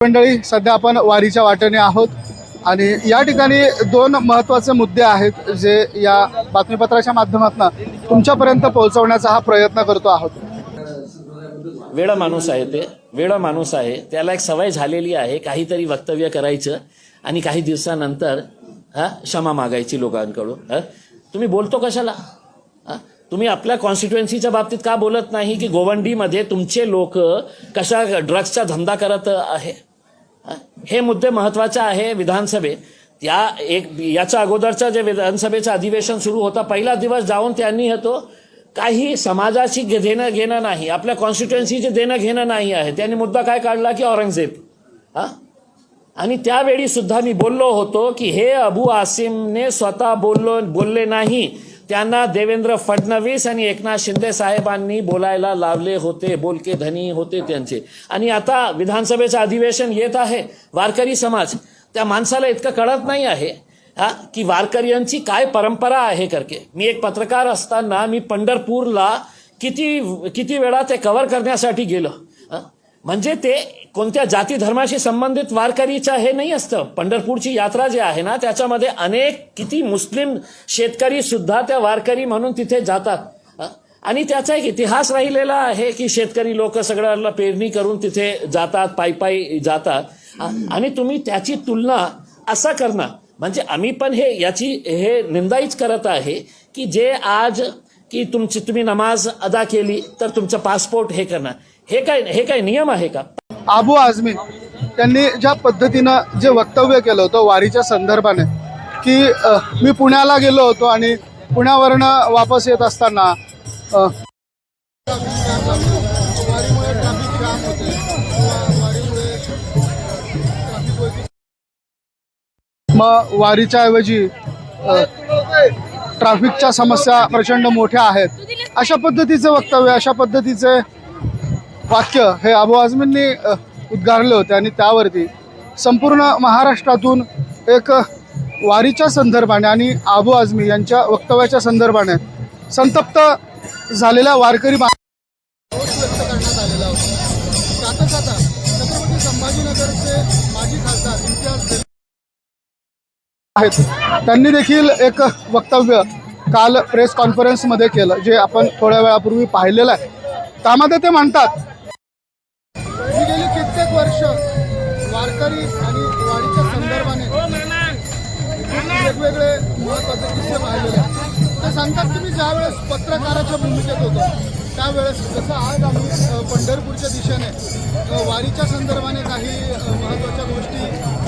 मंडळी, सध्या आपण वारीच्या वाटेने आहोत आणि या ठिकाणी दोन महत्त्वाचे मुद्दे आहेत जे या बातमीपत्राच्या माध्यमातून तुमच्यापर्यंत पोहोचवण्याचा हा प्रयत्न करतो आहोत। वेडा माणूस आहे, वेडा माणूस आहे, त्याला एक सवय झालेली आहे काहीतरी वक्तव्य करायचं आणि काही दिवसानंतर क्षमा मागायची लोकांकडून। तुम्ही बोलतो कशाला? तुम्ही आपल्या कॉन्स्टिट्युएन्सीच्या बाबतीत का बोलत नाही की गोवंडीमध्ये तुमचे लोक कशा ड्रग्सचा धंदा करत आहे? हे मुद्दे महत्त्वाचे आहे। विधानसभेत याच्या अगोदरचं जे विधानसभेचं अधिवेशन सुरू होता, पहिला दिवस जाऊन त्यांनी काही समाजाची देणं घेणं नाही, आपल्या कॉन्स्टिट्युएन्सीचे देणं घेणं नाही आहे। त्यांनी मुद्दा काय काढला की औरंगजेब। आणि त्यावेळी सुद्धा मी बोललो होतो की हे अबू आसिमने स्वतः बोलले नाही, त्यांना देवेंद्र फडणवीस आणि एकनाथ शिंदे साहेबांनी बोलायला लावले होते, बोलके धनी होते त्यांचे। आणि आता विधानसभेचं अधिवेशन येत आहे, वारकरी समाज त्या माणसाला इतकं कळत नाही आहे की वारकऱ्यांची काय परंपरा आहे करके। मी एक पत्रकार असताना मी पंढरपूरला किती वेळा ते कव्हर करण्यासाठी गेलो। म्हणजे ते कोणत्या जाती धर्माशी संबंधित वारकरीचं हे नाही असतं। पंढरपूरची यात्रा जी आहे ना, त्याच्यामध्ये किती मुस्लिम शेतकरी सुद्धा त्या वारकरी म्हणून तिथे जातात आणि त्याचा एक इतिहास राहिलेला आहे की शेतकरी लोक सगळ्याला पेरणी करून तिथे जातात, पायी जातात। आणि तुम्ही त्याची तुलना असं करणं म्हणजे आम्ही पण हे निंदाच करत आहे की जे आज की तुम्ही नमाज अदा केली तर तुमचं पासपोर्ट हे करणं, हे काय नियम आहे का? अबू आझमी त्यांनी ज्या पद्धतीनं जे वक्तव्य केलं होतं वारीच्या संदर्भाने की मी पुण्याला गेलो होतो आणि पुण्यावरनं वापस येत असताना मग वारीच्या ऐवजी ट्रॅफिकच्या समस्या प्रचंड मोठ्या आहेत, अशा पद्धतीचे वक्तव्य, अशा पद्धतीचे वाक्य हे अबू आझमींनी उद्गारले होते। आणि त्यावरती संपूर्ण महाराष्ट्रातून एक वारीच्या संदर्भाने आणि अबू आझमी यांच्या वक्तव्याच्या संदर्भाने संतप्त झालेल्या वारकरी व्यक्त करण्यात आलेला होता। छत्रपती संभाजीनगरचे माजी खासदार इम्तियाज आहेत, त्यांनी देखील एक वक्तव्य काल प्रेस कॉन्फरन्समध्ये केलं, जे आपण थोड्या वेळापूर्वी पाहिलेलं आहे। त्यामध्ये ते म्हणतात मी गेली कित्येक वर्ष वारकरी आणि वारीच्या संदर्भाने वेगवेगळे महत्त्वाचे किस्से पाहिलेले आहेत। ते सांगतात की मी ज्यावेळेस पत्रकाराच्या भूमिकेत होतो त्यावेळेस जसं आज आम्ही पंढरपूरच्या दिशेने वारीच्या संदर्भाने काही महत्त्वाच्या गोष्टी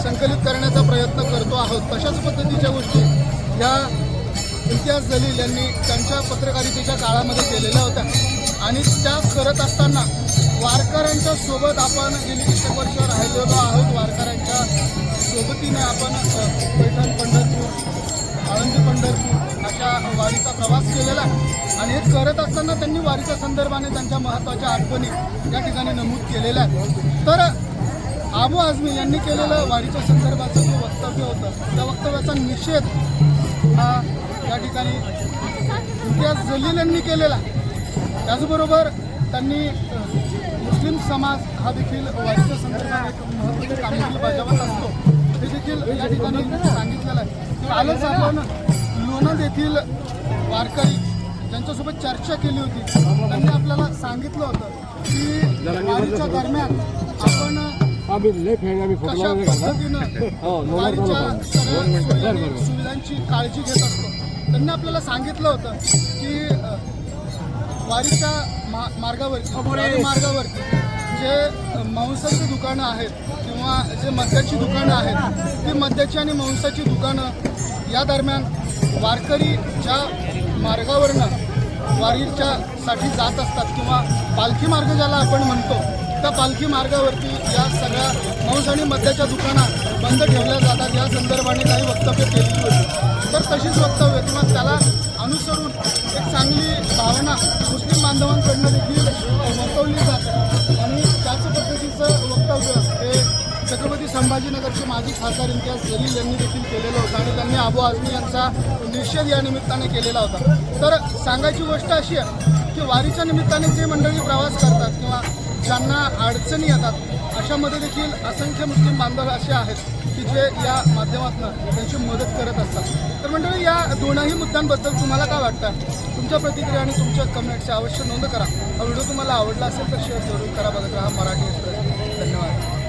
संकलित करण्याचा प्रयत्न करतो आहोत, तशाच पद्धतीच्या गोष्टी ह्या इम्तियाज जलील यांनी त्यांच्या पत्रकारितेच्या काळामध्ये केलेल्या होत्या। आणि त्या करत असताना वारकऱ्यांच्या सोबत आपण गेली कित्येक वर्ष राहिलेलो आहोत। वारकऱ्यांच्या सोबतीने आपण पैठण पंढरपूर, आळंदी पंढरपूर अशा वारीचा प्रवास केलेला आहे। आणि हे करत असताना त्यांनी वारीच्या संदर्भाने त्यांच्या महत्त्वाच्या आठवणी या ठिकाणी नमूद केलेल्या आहेत। तर अबू आझमी यांनी केलेलं वारीच्या संदर्भाचं जे वक्तव्य होतं, त्या वक्तव्याचा निषेध हा या ठिकाणी इम्तियाज जलील यांनी केलेला। त्याचबरोबर त्यांनी मुस्लिम समाज हा देखील वारीच्या संदर्भात एक महत्त्वाची कामगिरी बजावत असतो, हे देखील या ठिकाणी सांगितलेलं आहे। कालच आपण लोणंद येथील वारकरी ज्यांच्यासोबत चर्चा केली होती, त्यांनी आपल्याला सांगितलं होतं की वारीच्या दरम्यान आपण कशा पद्धतीनं वारीच्या सुविधांची काळजी घेत असतो। त्यांनी आपल्याला सांगितलं होतं की वारीच्या मार्गावरती जे मांसाची दुकानं आहेत किंवा जे मद्याची दुकानं आहेत, ती मद्याची आणि मांसाची दुकानं या दरम्यान वारकरी ज्या मार्गावरनं वारीच्यासाठी जात असतात किंवा पालखी मार्ग ज्याला आपण म्हणतो, त्या पालखी मार्गावरती या सगळ्या मांस आणि मद्याच्या दुकाना बंद ठेवल्या जातात, या संदर्भाने काही वक्तव्य केलेली होती। तर तशीच वक्तव्य किंवा त्याला अनुसरून एक चांगली भावना मुस्लिम बांधवांकडनं देखील वर्तवली जाते। आणि त्याच पद्धतीचं वक्तव्य हे छत्रपती संभाजीनगरचे माजी खासदार इम्तियाज जलील यांनी देखील केलेलं होतं आणि त्यांनी अबू आझमी यांचा निषेध या निमित्ताने केलेला होता। तर सांगायची गोष्ट अशी आहे की वारीच्या निमित्ताने जे मंडळी प्रवास करतात किंवा ज्यांना अडचणी येतात अशामध्ये देखील असंख्य मुस्लिम बांधव असे आहेत की जे या माध्यमातून त्यांची मदत करत असतात. तर मंडळी, या दोनही मुद्द्यांबद्दल तुम्हाला काय वाटतं? तुमच्या प्रतिक्रिया आणि तुमच्या कमेंट्सची अवश्य नोंद करा. हा व्हिडिओ तुम्हाला आवडला असेल तर शेअर जरूर करा. बघत राहा मराठी एक्सप्रेस. धन्यवाद.